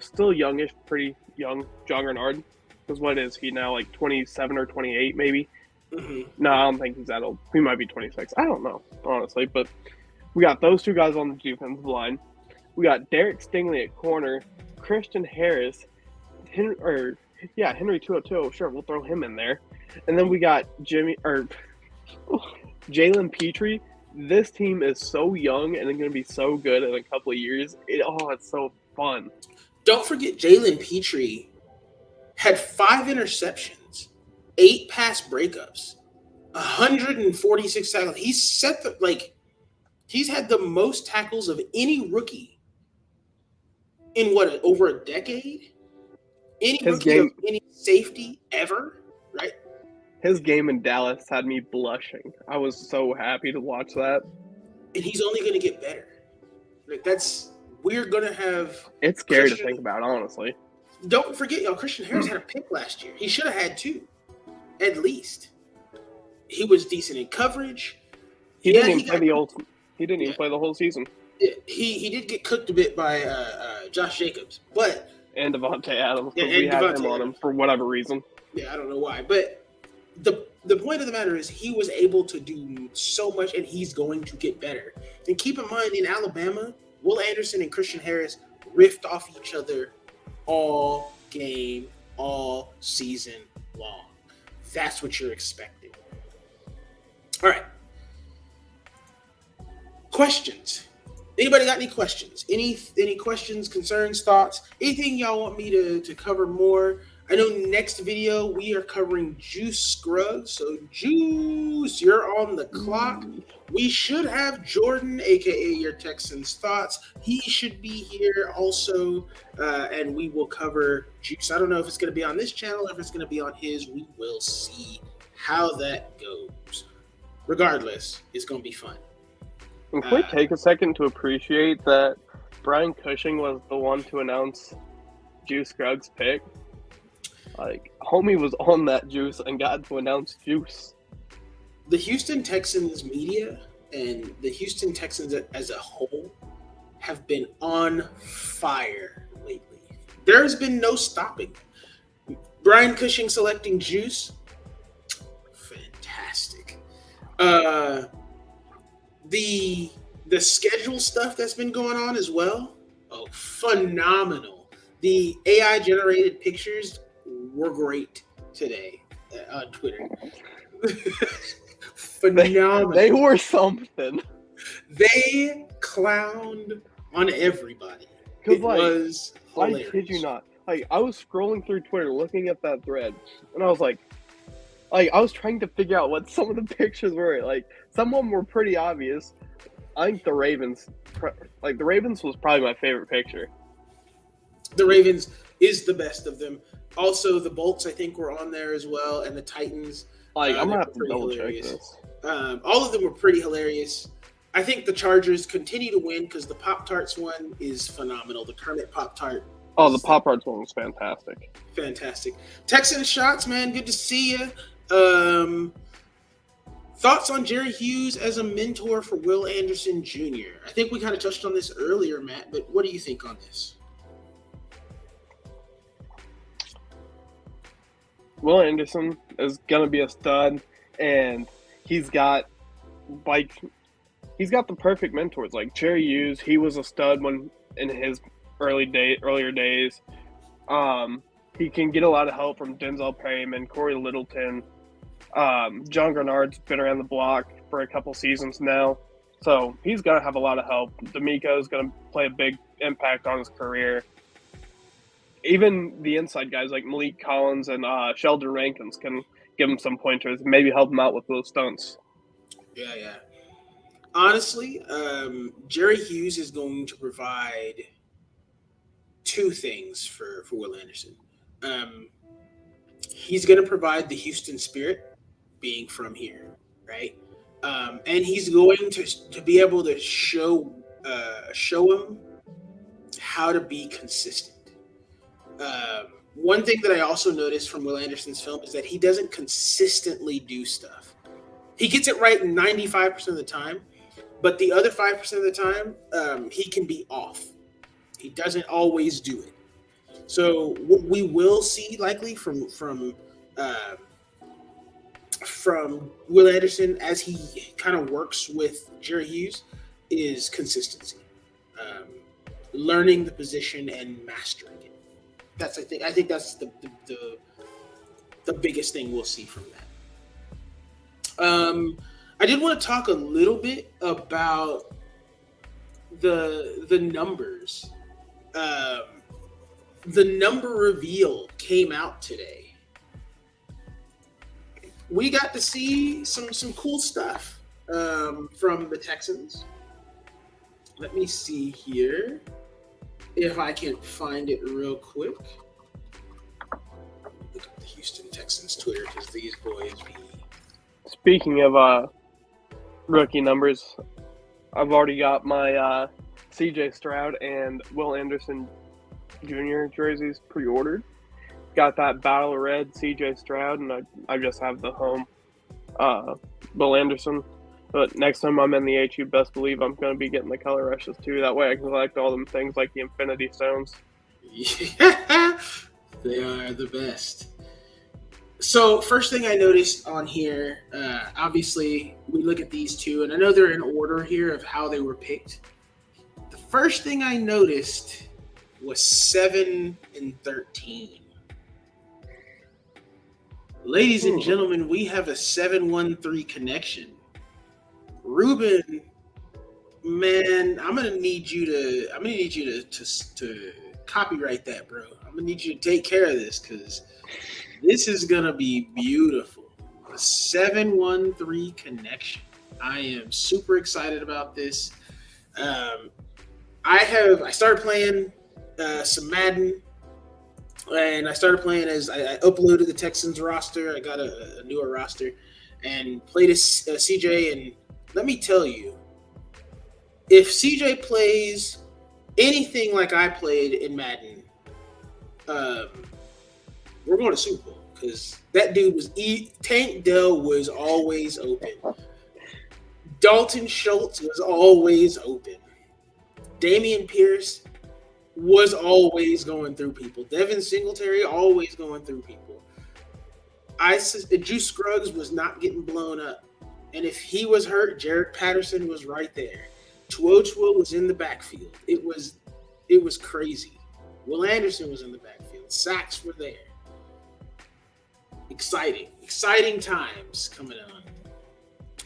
S4: still youngish, pretty young John Grenard. Because what is he now, like 27 or 28 maybe?
S1: Mm-hmm.
S4: No, I don't think he's that old. He might be 26. I don't know, honestly. But We got those two guys on the defensive line. We got Derek Stingley at corner, Christian Harris, Henry 202. Sure, we'll throw him in there. And then we got Jalen Petrie. This team is so young and it's going to be so good in a couple of years. It's so fun.
S1: Don't forget Jalen Petrie had 5 interceptions, 8 pass breakups, 146 tackles. He's had the most tackles of any rookie in over a decade? Any safety ever, right?
S4: His game in Dallas had me blushing. I was so happy to watch that.
S1: And he's only going to get better. We're going to have...
S4: It's scary to think about, honestly.
S1: Don't forget, y'all, Christian Harris had a pick last year. He should have had 2, at least. He was decent in coverage.
S4: He didn't even play the whole season.
S1: He did get cooked a bit by Josh Jacobs,
S4: and Devontae Adams, because
S1: we
S4: had him on him for whatever reason.
S1: Yeah, I don't know why, but the point of the matter is he was able to do so much, and he's going to get better. And keep in mind, in Alabama, Will Anderson and Christian Harris riffed off each other all game, all season long. That's what you're expecting. All right. Questions. Anybody got any questions? Any questions, concerns, thoughts? Anything y'all want me to cover more? I know next video we are covering Juice Scruggs. So Juice, you're on the clock. We should have Jordan, aka your Texans thoughts. He should be here also, and we will cover Juice. I don't know if it's going to be on this channel, if it's going to be on his. We will see how that goes. Regardless, it's going to be fun.
S4: And can we take a second to appreciate that Brian Cushing was the one to announce Juice Scruggs' pick? Homie was on that Juice and got to announce Juice.
S1: The Houston Texans media and the Houston Texans as a whole have been on fire lately. There has been no stopping. Brian Cushing selecting Juice, fantastic. The schedule stuff that's been going on as well, phenomenal. The AI generated pictures were great today on Twitter. Phenomenal.
S4: They were something.
S1: They clowned on everybody. It was hilarious.
S4: I kid you not. I was scrolling through Twitter looking at that thread, and I was I was trying to figure out what some of the pictures were. Some of them were pretty obvious. I think the Ravens was probably my favorite picture.
S1: The Ravens is the best of them. Also, the Bolts, I think, were on there as well, and the Titans.
S4: I'm going to have to double check this.
S1: All of them were pretty hilarious. I think the Chargers continue to win because the Pop-Tarts one is phenomenal. The Kermit Pop-Tart.
S4: Oh, the Pop-Tarts one was fantastic.
S1: Fantastic. Texan shots, man. Good to see you. Thoughts on Jerry Hughes as a mentor for Will Anderson Jr.? I think we kind of touched on this earlier, Matt, but what do you think on this?
S4: Will Anderson is going to be a stud, and he's got the perfect mentors. Jerry Hughes, he was a stud in his earlier days. He can get a lot of help from Denzel Perryman, Corey Littleton. John Grenard's been around the block for a couple seasons now, so he's going to have a lot of help. D'Amico's going to play a big impact on his career. Even the inside guys like Malik Collins and Sheldon Rankins can give him some pointers, maybe help him out with those stunts.
S1: Yeah. Honestly, Jerry Hughes is going to provide 2 things for Will Anderson. He's going to provide the Houston spirit, being from here, right? And he's going to be able to show him how to be consistent. One thing that I also noticed from Will Anderson's film is that he doesn't consistently do stuff. He gets it right 95% of the time, but the other 5% of the time, he can be off. He doesn't always do it. So what we will see likely from Will Anderson as he kind of works with Jerry Hughes is consistency, learning the position and mastering it. I think that's the biggest thing we'll see from that. I did want to talk a little bit about the numbers. The number reveal came out today. We got to see some cool stuff from the Texans. Let me see here if I can find it real quick. Look at the Houston Texans Twitter because these boys be.
S4: Speaking of rookie numbers, I've already got my C.J. Stroud and Will Anderson Jr. jerseys pre-ordered. Got that Battle Red C.J. Stroud, and I just have the home Will Anderson. But next time I'm in the H, you best believe I'm going to be getting the color rushes too. That way I can collect all them things like the Infinity Stones.
S1: Yeah, they are the best. So first thing I noticed on here, obviously we look at these two, and I know they're in order here of how they were picked. The first thing I noticed was 7 and 13. Ladies and gentlemen, we have a 7-1-3 connection. Ruben, man, I'm gonna need you to copyright that, bro. I'm gonna need you to take care of this because this is gonna be beautiful. A 7-1-3 connection. I am super excited about this. I started playing some Madden, and I started playing as I uploaded the Texans roster. I got a newer roster and played as CJ. And let me tell you, if CJ plays anything like I played in Madden, we're going to Super Bowl because that dude was Tank Dell was always open. Dalton Schultz was always open. Damian Pierce was always going through people. Devin Singletary always going through people. Juice Scruggs was not getting blown up. And if he was hurt, Jared Patterson was right there. Tuotua was in the backfield. It was crazy. Will Anderson was in the backfield. Sacks were there. Exciting times coming on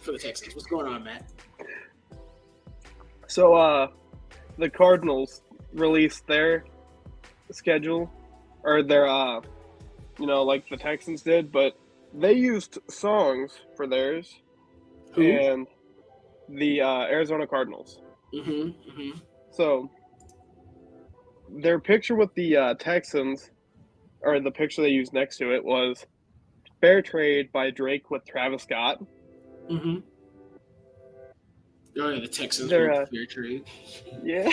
S1: for the Texans. What's going on, Matt?
S4: So, the Cardinals released their schedule, or their, like the Texans did, but they used songs for theirs.
S1: Who?
S4: And the Arizona Cardinals. So, their picture with the Texans, or the picture they used next to it, was Fair Trade by Drake with Travis Scott.
S1: Oh, yeah, the Texans were fair trade.
S4: Yeah.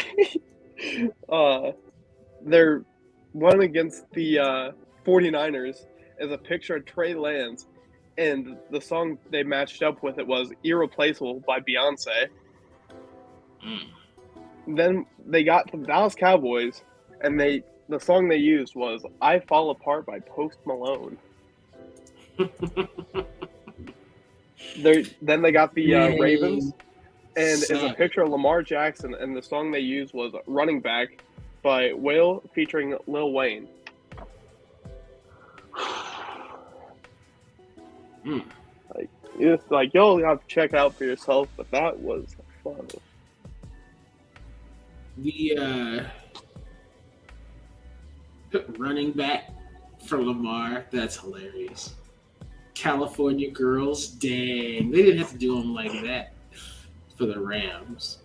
S4: Their one against the 49ers is a picture of Trey Lance, and the song they matched up with it was Irreplaceable by Beyonce. Then they got to the Dallas Cowboys, and the song they used was I Fall Apart by Post Malone. Then they got the Ravens, and it's a picture of Lamar Jackson, and the song they used was Running Back by Whale featuring Lil Wayne. You'll have to check it out for yourself, but that was fun.
S1: The running back for Lamar, that's hilarious. California Girls, dang. They didn't have to do them like that for the Rams.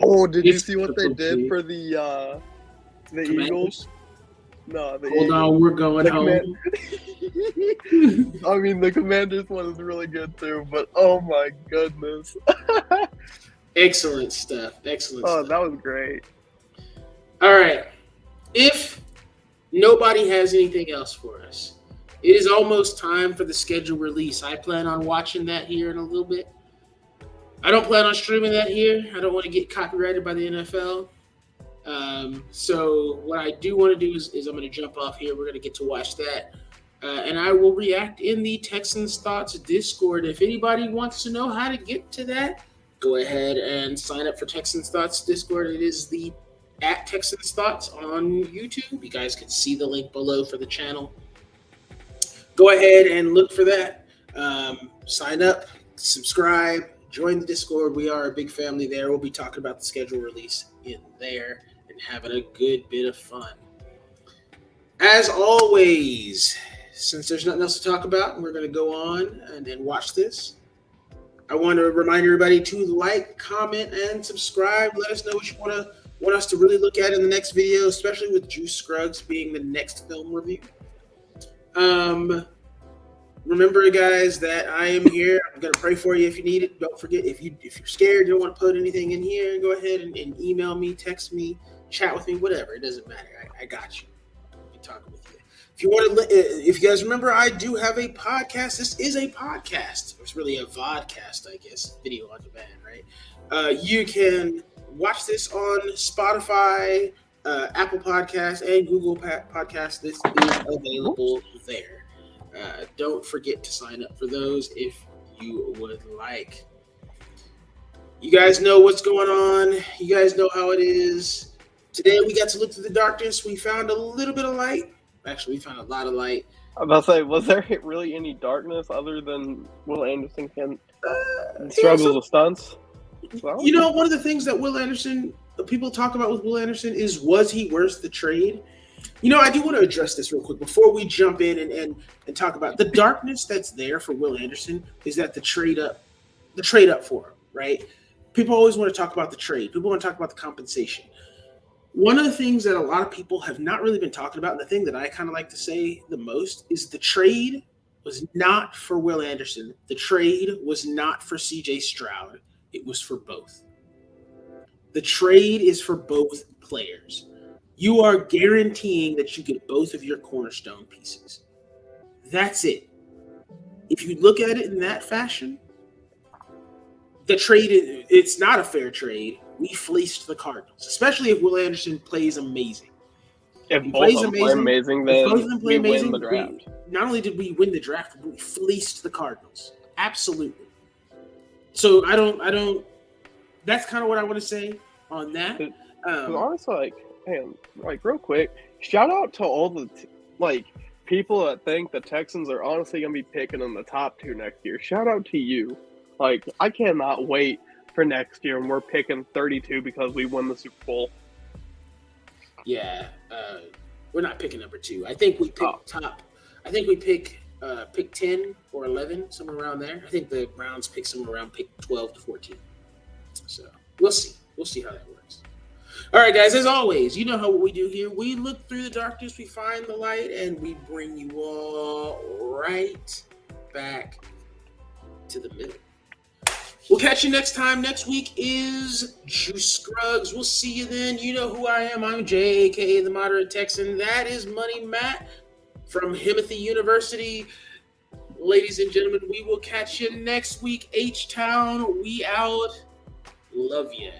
S4: Oh, did you see what they did for the Eagles? No, the
S1: Hold
S4: Eagles.
S1: on, we're going home.
S4: I mean, the Commanders one is really good too, but oh my goodness.
S1: Excellent stuff.
S4: Oh, that was great.
S1: All right. If nobody has anything else for us, it is almost time for the schedule release. I plan on watching that here in a little bit. I don't plan on streaming that here. I don't want to get copyrighted by the NFL. So what I do want to do is I'm going to jump off here. We're going to get to watch that. And I will react in the Texans Thoughts Discord. If anybody wants to know how to get to that, Go ahead and sign up for Texans Thoughts Discord. It is the at Texans Thoughts on YouTube. You guys can see the link below for the channel. Go ahead and look for that. Sign up, subscribe, join the Discord. We are a big family there. We'll be talking about the schedule release in there and having a good bit of fun. As always, since there's nothing else to talk about, we're going to go on and then watch this. I want to remind everybody to like, comment, and subscribe. Let us know what you want us to really look at in the next video, especially with Juice Scruggs being the next film review. Remember, guys, that I am here. I'm going to pray for you if you need it. Don't forget, if you're scared, you don't want to put anything in here, go ahead and email me, text me, chat with me, whatever. It doesn't matter. I got you. I'll be talking with you. If you want to, if you guys remember, I do have a podcast. This is a podcast. It's really a vodcast, I guess, video on demand, right? You can watch this on Spotify, Apple Podcasts, and Google Podcasts. This is available there. Don't forget to sign up for those if you would like. You guys know what's going on. You guys know how it is. Today we got to look through the darkness. We found a little bit of light. Actually, we found a lot of light.
S4: I was about to say, was there really any darkness other than Will Anderson can struggle with stunts? Well,
S1: you know, one of the things that people talk about with Will Anderson is, was he worth the trade? You know, I do want to address this real quick before we jump in and talk about the darkness that's there for Will Anderson is that the trade up for him, right? People always want to talk about the trade. People want to talk about the compensation. One of the things that a lot of people have not really been talking about, and the thing that I kind of like to say the most, is the trade was not for Will Anderson. The trade was not for CJ Stroud. It was for both. The trade is for both players. You are guaranteeing that you get both of your cornerstone pieces. That's it. If you look at it in that fashion, the trade, it's not a fair trade. We fleeced the Cardinals, especially if Will Anderson plays amazing.
S4: If both of them play amazing, then we win the draft.
S1: Not only did we win the draft, we fleeced the Cardinals. Absolutely. So I don't. That's kind of what I want to say on that.
S4: Honestly, real quick, shout out to all the people that think the Texans are honestly going to be picking in the top 2 next year. Shout out to you. I cannot wait for next year, and we're picking 32 because we won the Super Bowl.
S1: Yeah, we're not picking number 2. I think we pick top. I think we pick 10 or 11, somewhere around there. I think the Browns pick somewhere around pick 12 to 14. So we'll see. We'll see how that works. All right, guys. As always, you know what we do here. We look through the darkness, we find the light, and we bring you all right back to the middle. We'll catch you next time. Next week is Juice Scruggs. We'll see you then. You know who I am. I'm Jay, a.k.a. the Moderate Texan. That is Money Matt from Himothy University. Ladies and gentlemen, we will catch you next week. H-Town, we out. Love ya.